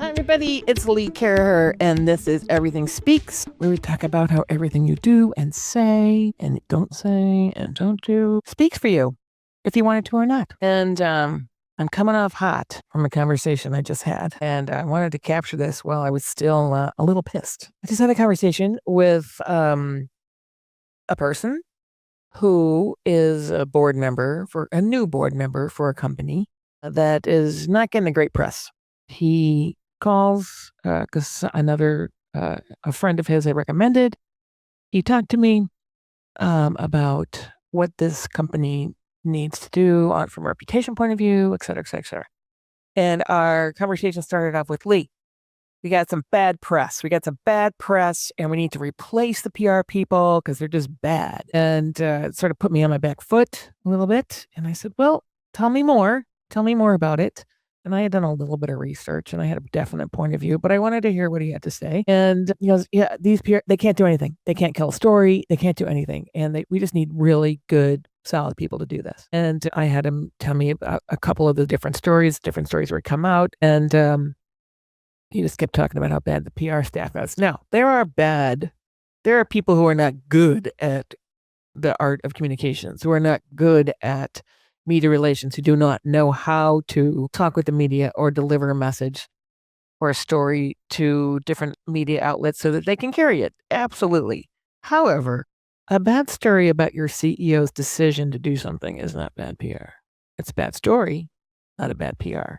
Hi, everybody. It's Lee Carrer, and this is Everything Speaks, where we talk about how everything you do and say and don't do speaks for you, if you want it to or not. And I'm coming off hot from a conversation I just had, and I wanted to capture this while I was still a little pissed. I just had a conversation with a person who is a new board member for a company that is not getting a great press. He calls because a friend of his I recommended. He talked to me about what this company needs to do from a reputation point of view, et cetera, et cetera, et cetera. And our conversation started off with Lee. We got some bad press. And we need to replace the PR people because they're just bad. And it sort of put me on my back foot a little bit. And I said, well, tell me more. Tell me more about it. And I had done a little bit of research and I had a definite point of view, but I wanted to hear what he had to say. And he goes, yeah, these PR, they can't do anything. They can't tell a story. They can't do anything. And we just need really good, solid people to do this. And I had him tell me about a couple of the different stories would come out. And he just kept talking about how bad the PR staff is. Now, there are people who are not good at the art of communications, who are not good at media relations, who do not know how to talk with the media or deliver a message or a story to different media outlets so that they can carry it. Absolutely. However, a bad story about your CEO's decision to do something is not bad PR. It's a bad story, not a bad PR.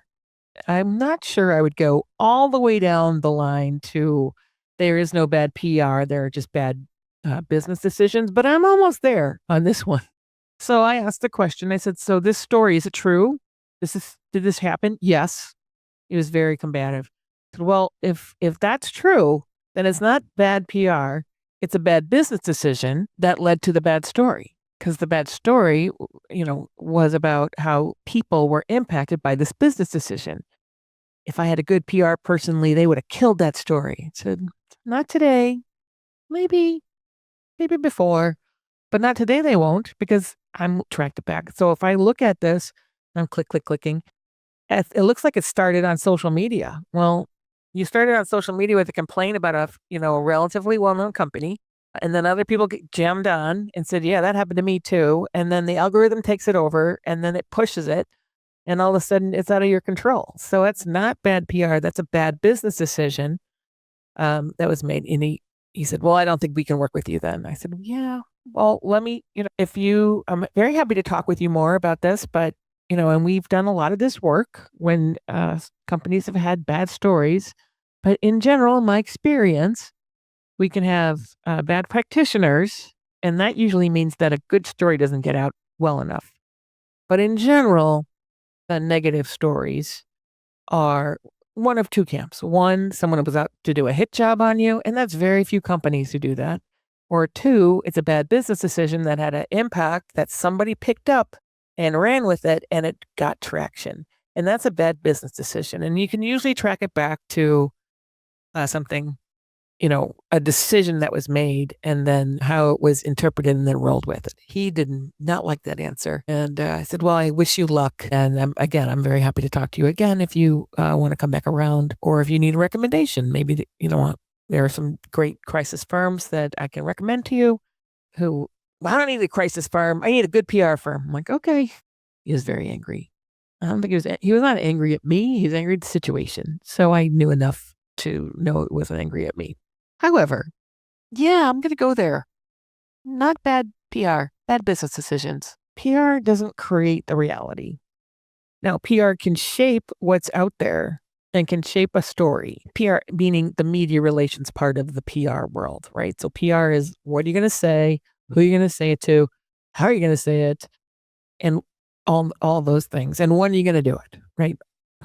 I'm not sure I would go all the way down the line to there is no bad PR, there are just bad business decisions, but I'm almost there on this one. So I asked the question, I said, so this story, is it true? Did this happen? Yes. He was very combative. I said, well, if that's true, then it's not bad PR. It's a bad business decision that led to the bad story. Because the bad story, was about how people were impacted by this business decision. If I had a good PR personally, they would have killed that story. I said, not today. Maybe before, but not today they won't because I'm tracked it back. So if I look at this, I'm clicking. It looks like it started on social media. Well, you started on social media with a complaint about a relatively well-known company. And then other people get jammed on and said, yeah, that happened to me too. And then the algorithm takes it over and then it pushes it. And all of a sudden it's out of your control. So that's not bad PR. That's a bad business decision that was made. And he said, well, I don't think we can work with you then. I said, yeah, well, let me, I'm very happy to talk with you more about this, but, and we've done a lot of this work when companies have had bad stories. But in general, in my experience, we can have bad practitioners, and that usually means that a good story doesn't get out well enough. But in general, the negative stories are one of two camps. One, someone was out to do a hit job on you, and that's very few companies who do that. Or two, it's a bad business decision that had an impact that somebody picked up and ran with it, and it got traction. And that's a bad business decision. And you can usually track it back to something, a decision that was made and then how it was interpreted and then rolled with it. He did not like that answer. And I said, well, I wish you luck. And I'm very happy to talk to you again if you want to come back around or if you need a recommendation. Maybe, there are some great crisis firms that I can recommend to you who, well, I don't need a crisis firm. I need a good PR firm. I'm like, okay. He was very angry. I don't think he was not angry at me. He was angry at the situation. So I knew enough to know it wasn't angry at me. However, yeah, I'm going to go there. Not bad PR, bad business decisions. PR doesn't create the reality. Now, PR can shape what's out there and can shape a story. PR meaning the media relations part of the PR world, right? So PR is what are you going to say, who are you going to say it to, how are you going to say it, and all those things. And when are you going to do it, right?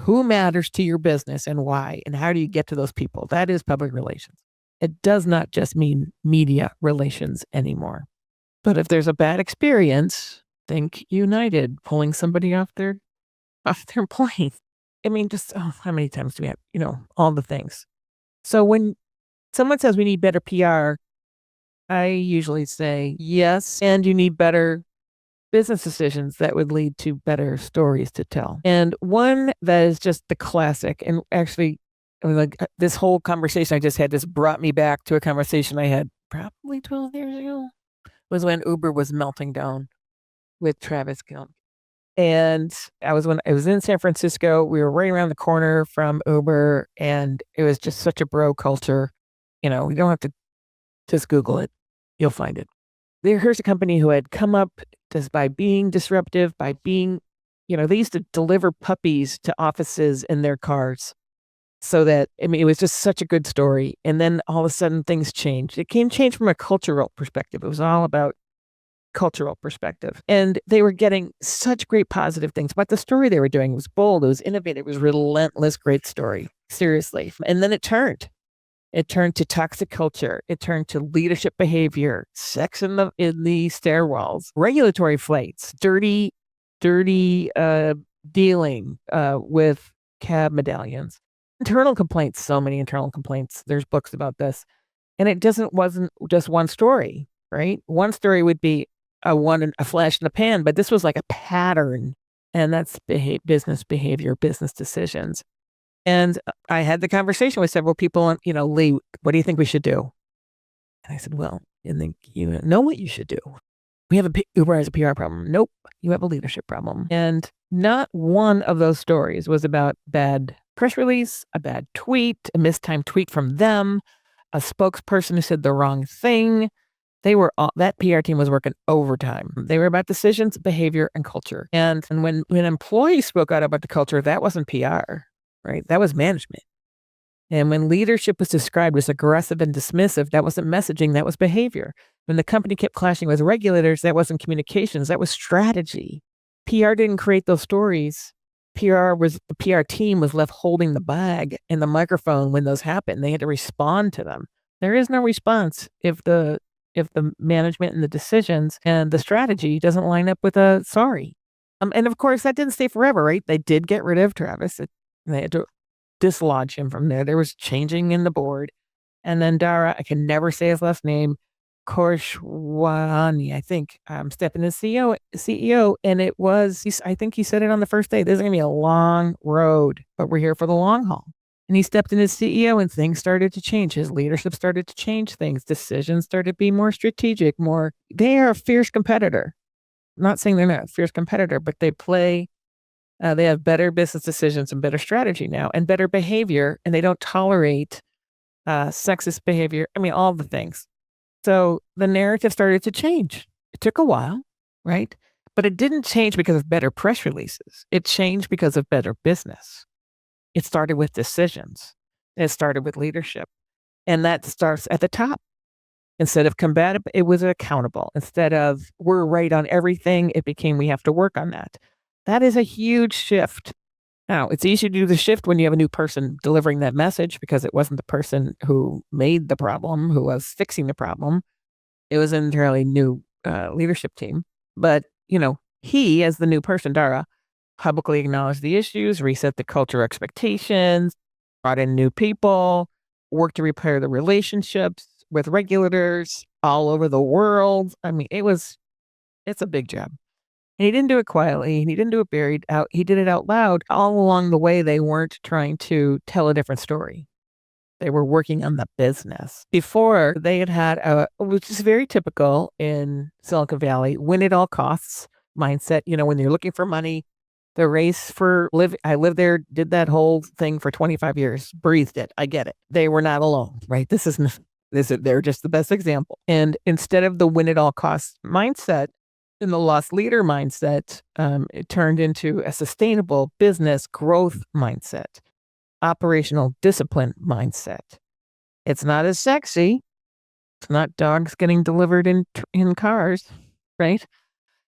Who matters to your business and why, and how do you get to those people? That is public relations. It does not just mean media relations anymore. But if there's a bad experience, think United pulling somebody off their plane. I mean, just how many times do we have, all the things. So when someone says we need better PR, I usually say yes, and you need better business decisions that would lead to better stories to tell. And one that is just the classic, and actually It was like this whole conversation I just had just brought me back to a conversation I had probably 12 years ago. Was when Uber was melting down with Travis Kilm. And I was in San Francisco. We were right around the corner from Uber, and it was just such a bro culture. You don't have to just Google it. You'll find it. Here's a company who had come up just by being disruptive, by being, they used to deliver puppies to offices in their cars. So that, I mean, it was just such a good story. And then all of a sudden things changed. It came changed from a cultural perspective. It was all about cultural perspective. And they were getting such great positive things. But the story they were doing was bold, it was innovative, it was relentless, great story. Seriously. And then it turned. It turned to toxic culture. It turned to leadership behavior, sex in the stairwells, regulatory flights, dirty dealing with cab medallions, internal complaints. So many internal complaints. There's books about this, and wasn't just one story. Right, one story would be a flash in the pan, but this was like a pattern, and that's business behavior, business decisions. And I had the conversation with several people and, "Lee, what do you think we should do?" And I said, "Well, I think you know what you should do. We have Uber has a PR problem." "Nope, you have a leadership problem." And not one of those stories was about bad press release, a bad tweet, a mistimed tweet from them, a spokesperson who said the wrong thing. That PR team was working overtime. They were about decisions, behavior, and culture. And when employees spoke out about the culture, that wasn't PR, right? That was management. And when leadership was described as aggressive and dismissive, that wasn't messaging, that was behavior. When the company kept clashing with regulators, that wasn't communications, that was strategy. PR didn't create those stories. The PR team was left holding the bag and the microphone when those happened. They had to respond to them. There is no response if the management and the decisions and the strategy doesn't line up with a sorry. And of course, that didn't stay forever, right? They did get rid of Travis. They had to dislodge him from there. There was changing in the board. And then Dara, I can never say his last name, Korshwani, I think, stepping as CEO. And I think he said it on the first day, this is going to be a long road, but we're here for the long haul. And he stepped in as CEO and things started to change. His leadership started to change things. Decisions started to be more strategic, they are a fierce competitor. I'm not saying they're not a fierce competitor, but they have better business decisions and better strategy now and better behavior, and they don't tolerate sexist behavior. I mean, all the things. So the narrative started to change. It took a while, right? But it didn't change because of better press releases. It changed because of better business. It started with decisions. It started with leadership. And that starts at the top. Instead of combative, it was accountable. Instead of we're right on everything, it became we have to work on that. That is a huge shift. Now, it's easy to do the shift when you have a new person delivering that message because it wasn't the person who made the problem, who was fixing the problem. It was an entirely new leadership team. But, he, as the new person, Dara, publicly acknowledged the issues, reset the culture expectations, brought in new people, worked to repair the relationships with regulators all over the world. I mean, it's a big job. And he didn't do it quietly, and he didn't do it buried out. He did it out loud. All along the way, they weren't trying to tell a different story. They were working on the business. Before, they had which is very typical in Silicon Valley, win at all costs mindset. When you're looking for money, the race for I lived there, did that whole thing for 25 years, breathed it. I get it. They were not alone, right? They're just the best example. And instead of the win at all costs mindset, in the lost leader mindset, it turned into a sustainable business growth mindset, operational discipline mindset. It's not as sexy. It's not dogs getting delivered in cars, right?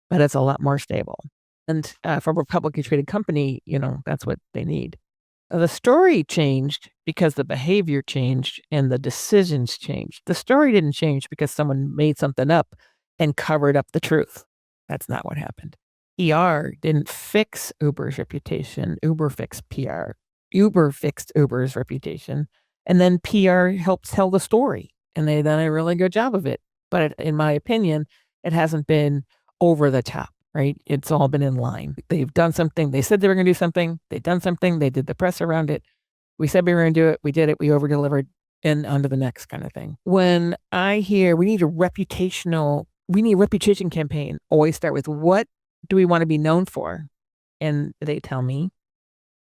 But it's a lot more stable. And from a publicly traded company, that's what they need. The story changed because the behavior changed and the decisions changed. The story didn't change because someone made something up and covered up the truth. That's not what happened. PR didn't fix Uber's reputation. Uber fixed PR. Uber fixed Uber's reputation. And then PR helped tell the story. And they've done a really good job of it. But in my opinion, it hasn't been over the top, right? It's all been in line. They've done something. They said they were going to do something. They've done something. They did the press around it. We said we were going to do it. We did it. We over delivered and on to the next kind of thing. When I hear we need a reputation campaign, always start with what do we want to be known for? And they tell me,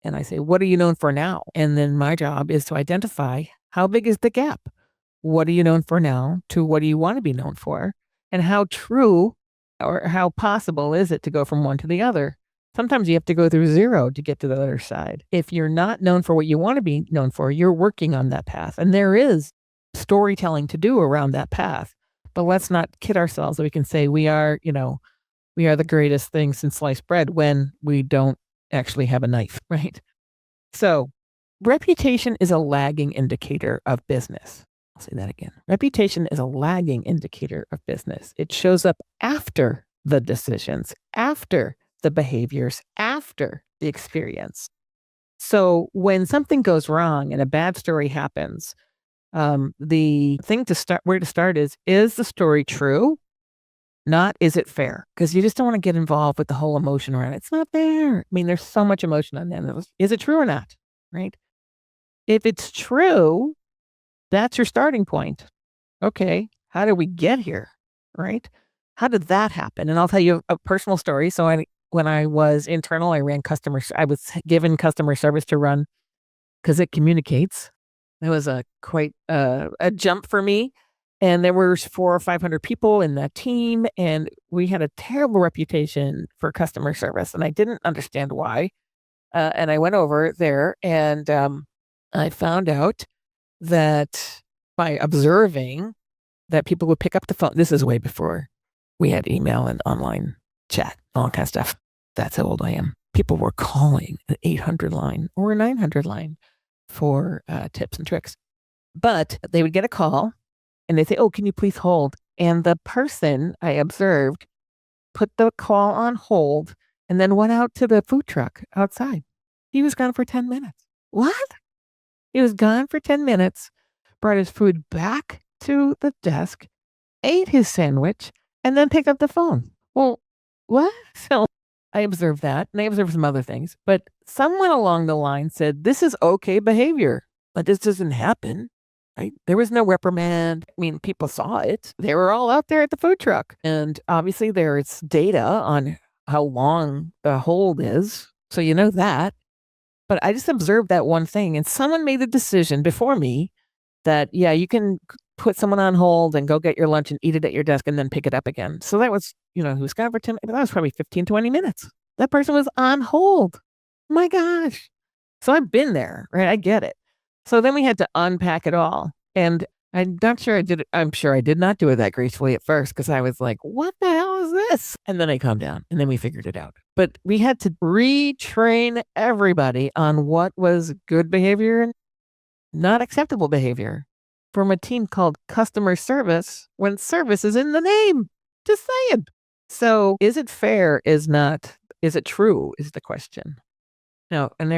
and I say, what are you known for now? And then my job is to identify how big is the gap? What are you known for now to what do you want to be known for? And how true or how possible is it to go from one to the other? Sometimes you have to go through zero to get to the other side. If you're not known for what you want to be known for, you're working on that path. And there is storytelling to do around that path. But let's not kid ourselves that we can say we are the greatest thing since sliced bread when we don't actually have a knife, right? So reputation is a lagging indicator of business. I'll say that again. Reputation is a lagging indicator of business. It shows up after the decisions, after the behaviors, after the experience. So when something goes wrong and a bad story happens, the thing where to start is the story true? Not, is it fair? Because you just don't want to get involved with the whole emotion around it. It's not fair. I mean, there's so much emotion on the end of this. Is it true or not? Right? If it's true, that's your starting point. Okay, how did we get here? Right? How did that happen? And I'll tell you a personal story. So when I was internal, I was given customer service to run because it communicates. It was quite a jump for me. And there were 400 or 500 people in that team, and we had a terrible reputation for customer service, and I didn't understand why. And I went over there, and I found out that by observing that people would pick up the phone. This is way before we had email and online chat, all that kind of stuff. That's how old I am. People were calling an 800 line or a 900 line for tips and tricks. But they would get a call, and they say, oh, can you please hold? And the person I observed put the call on hold and then went out to the food truck outside. He was gone for 10 minutes. What? He was gone for 10 minutes, brought his food back to the desk, ate his sandwich, and then picked up the phone. Well, what? So I observed that, and I observed some other things. But someone along the line said, this is okay behavior. But this doesn't happen. Right? There was no reprimand. I mean, people saw it. They were all out there at the food truck. And obviously there's data on how long the hold is. So you know that. But I just observed that one thing. And someone made the decision before me that, yeah, you can put someone on hold and go get your lunch and eat it at your desk and then pick it up again. So that was, he was gone for 10 minutes. That was probably 15, 20 minutes. That person was on hold. My gosh. So I've been there, right? I get it. So then we had to unpack it all. And I'm sure I did not do it that gracefully at first because I was like, what the hell is this? And then I calmed down and then we figured it out. But we had to retrain everybody on what was good behavior and not acceptable behavior from a team called customer service when service is in the name. Just saying. So is it fair is it true is the question. No, and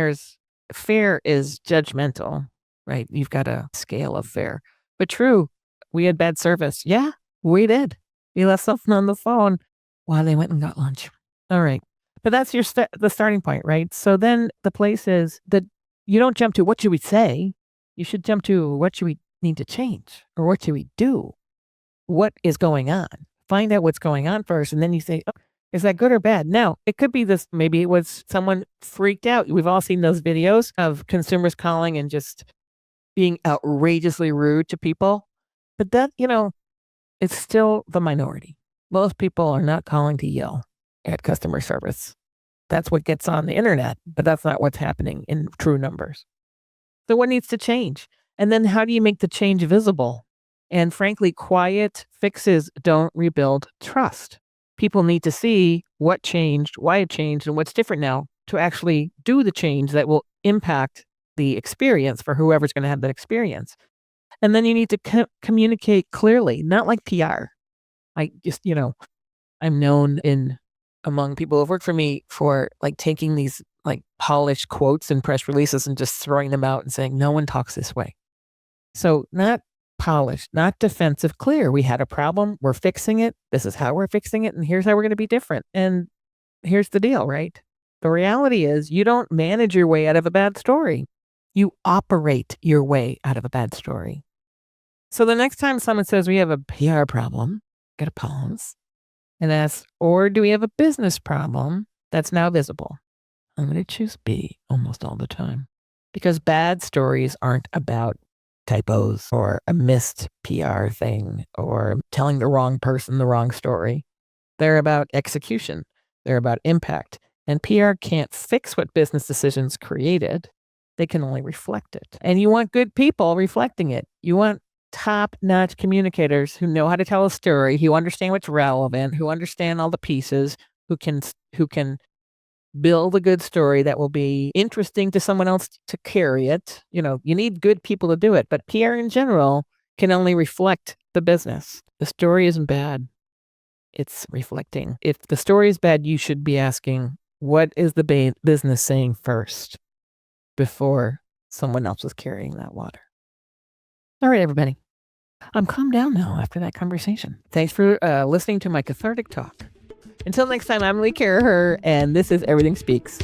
fair is judgmental. Right? You've got a scale of fair. But true, we had bad service. Yeah, we did. We left something on the phone while they went and got lunch. All right. But that's the starting point, right? So then the place is that you don't jump to what should we say? You should jump to what should we need to change or what should we do? What is going on? Find out what's going on first. And then you say, oh, is that good or bad? Now, it could be this. Maybe it was someone freaked out. We've all seen those videos of consumers calling and just being outrageously rude to people. But that, it's still the minority. Most people are not calling to yell at customer service. That's what gets on the internet, but that's not what's happening in true numbers. So what needs to change? And then how do you make the change visible? And frankly, quiet fixes don't rebuild trust. People need to see what changed, why it changed, and what's different now to actually do the change that will impact the experience for whoever's going to have that experience. And then you need to communicate clearly, not like PR. I'm known among people who've worked for me for like taking these like polished quotes and press releases and just throwing them out and saying, no one talks this way. So not polished, not defensive, clear. We had a problem. We're fixing it. This is how we're fixing it. And here's how we're going to be different. And here's the deal, right? The reality is you don't manage your way out of a bad story. You operate your way out of a bad story. So the next time someone says we have a PR problem, get a pause and ask, or do we have a business problem that's now visible? I'm going to choose B almost all the time because bad stories aren't about typos or a missed PR thing or telling the wrong person the wrong story. They're about execution. They're about impact. And PR can't fix what business decisions created. They can only reflect it. And you want good people reflecting it. You want top-notch communicators who know how to tell a story, who understand what's relevant, who understand all the pieces, who can build a good story that will be interesting to someone else to carry it. You need good people to do it, but PR in general can only reflect the business. The story isn't bad. It's reflecting. If the story is bad, you should be asking, what is the business saying first before someone else is carrying that water? All right, everybody. I'm calmed down now after that conversation. Thanks for listening to my cathartic talk. Until next time, I'm Lee Caraher, and this is Everything Speaks.